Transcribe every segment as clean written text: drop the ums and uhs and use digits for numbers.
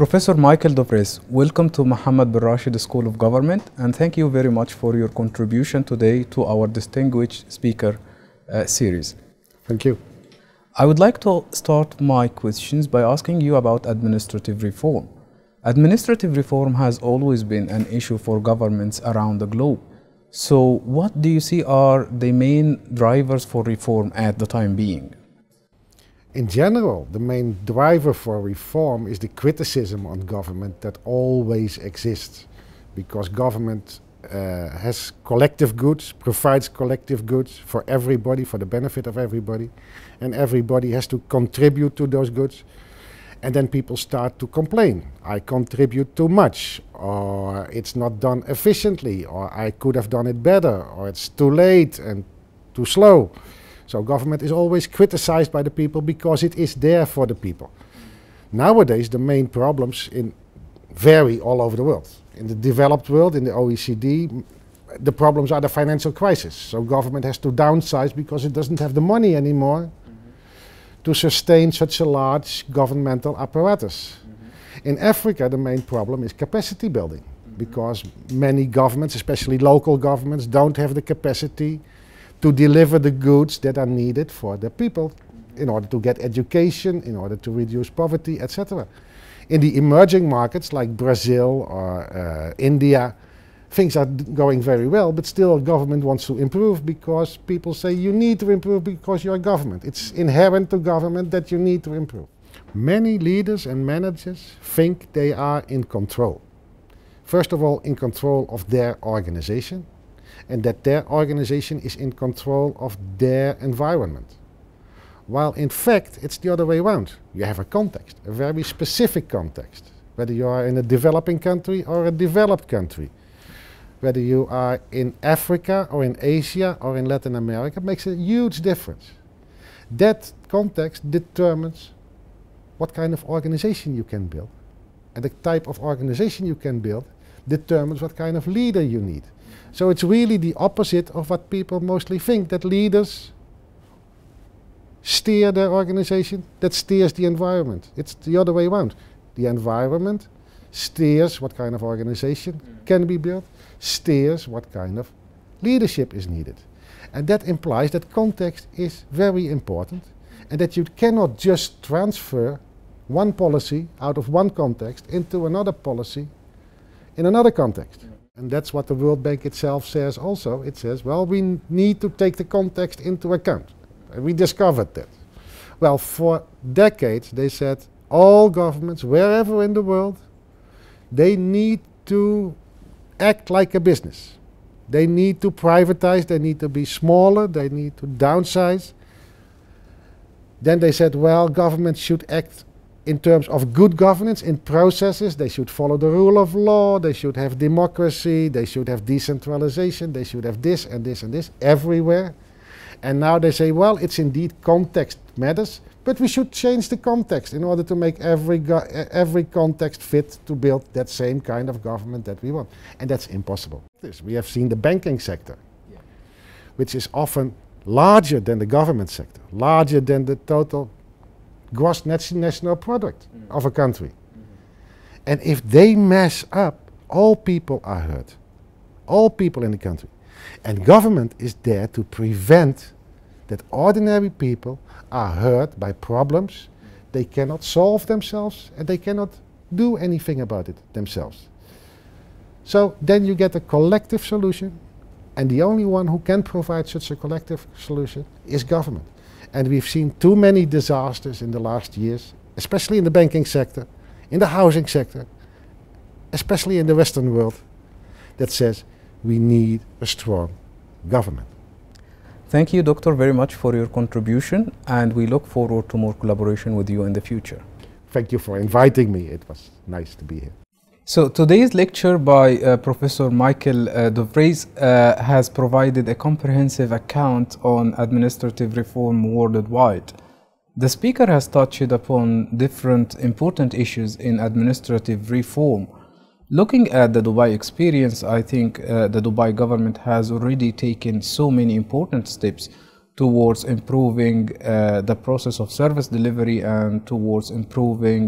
Professor Michiel de Vries, welcome to Mohammed bin Rashid School of Government, and thank you very much for your contribution today to our distinguished speaker series. Thank you. I would like to start my questions by asking you about administrative reform. Administrative reform has always been an issue for governments around the globe. So what do you see are the main drivers for reform at the time being? In general, the main driver for reform is the criticism on government that always exists, because government has collective goods, provides collective goods for everybody, for the benefit of everybody, and everybody has to contribute to those goods. And then people start to complain. I contribute too much, or it's not done efficiently, or I could have done it better, or it's too late and too slow. So government is always criticized by the people because it is there for the people. Nowadays, the main problems vary all over the world. In the developed world, in the OECD, the problems are the financial crisis. So government has to downsize because it doesn't have the money anymore to sustain such a large governmental apparatus. In Africa, the main problem is capacity building, because many governments, especially local governments, don't have the capacity to deliver the goods that are needed for the people in order to get education, in order to reduce poverty, etc. In the emerging markets like Brazil or India, things are going very well, but still government wants to improve because people say you need to improve because you're a government. It's inherent to government that you need to improve. Many leaders and managers think they are in control. First of all, in control of their organization, and that their organization is in control of their environment. While in fact, it's the other way around. You have a context, a very specific context, whether you are in a developing country or a developed country. Whether you are in Africa or in Asia or in Latin America, makes a huge difference. That context determines what kind of organization you can build. And the type of organization you can build determines what kind of leader you need. So it's really the opposite of what people mostly think, that leaders steer their organization, that steers the environment. It's the other way around. The environment steers what kind of organization can be built, steers what kind of leadership is needed. And that implies that context is very important, and that you cannot just transfer one policy out of one context into another policy in another context. And that's what the World Bank itself says also. It says, well, we need to take the context into account. And we discovered that. Well, for decades they said all governments, wherever in the world, they need to act like a business. They need to privatize, they need to be smaller, they need to downsize. Then they said, well, governments should act in terms of good governance, in processes. They should follow the rule of law, they should have democracy, they should have decentralization, they should have this and this and this everywhere. And now they say, well, it's indeed context matters, but we should change the context in order to make every context fit to build that same kind of government that we want. And that's impossible. We have seen the banking sector, which is often larger than the government sector, larger than the total gross national product of a country. And if they mess up, all people are hurt. All people in the country. And government is there to prevent that ordinary people are hurt by problems they cannot solve themselves and they cannot do anything about it themselves. So then you get a collective solution, and the only one who can provide such a collective solution is government. And we've seen too many disasters in the last years, especially in the banking sector, in the housing sector, especially in the Western world, that says we need a strong government. Thank you, Doctor, very much for your contribution, and we look forward to more collaboration with you in the future. Thank you for inviting me. It was nice to be here. So today's lecture by Professor Michiel de Vries has provided a comprehensive account on administrative reform worldwide. The speaker has touched upon different important issues in administrative reform. Looking at the Dubai experience, I think the Dubai government has already taken so many important steps towards improving the process of service delivery and towards improving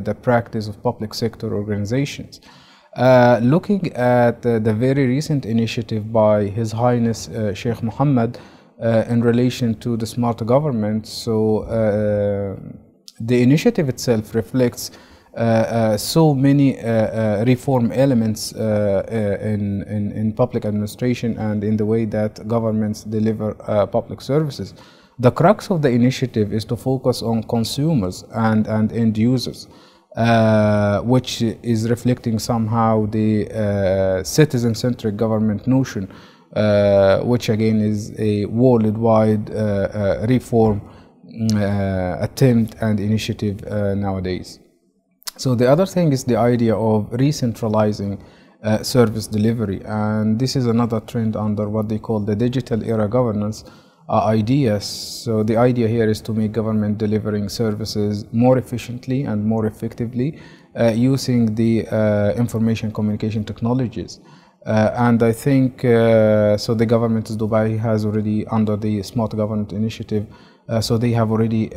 the practice of public sector organizations. Looking at the very recent initiative by His Highness Sheikh Mohammed in relation to the smart government, so the initiative itself reflects so many reform elements in public administration and in the way that governments deliver public services. The crux of the initiative is to focus on consumers and end users, which is reflecting somehow the citizen-centric government notion, which again is a worldwide reform attempt and initiative nowadays. So the other thing is the idea of re-centralizing service delivery, and this is another trend under what they call the digital era governance ideas. So the idea here is to make government delivering services more efficiently and more effectively using the information communication technologies. And I think so the government of Dubai has already, under the Smart Government Initiative, so they have already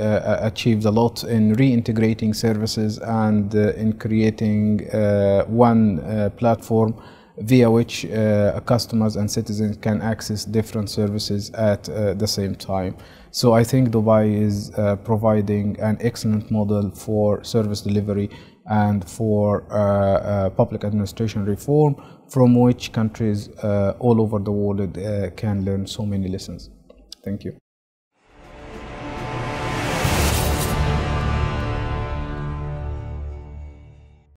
achieved a lot in reintegrating services and in creating one platform via which customers and citizens can access different services at the same time. So I think Dubai is providing an excellent model for service delivery and for public administration reform, from which countries all over the world can learn so many lessons. Thank you.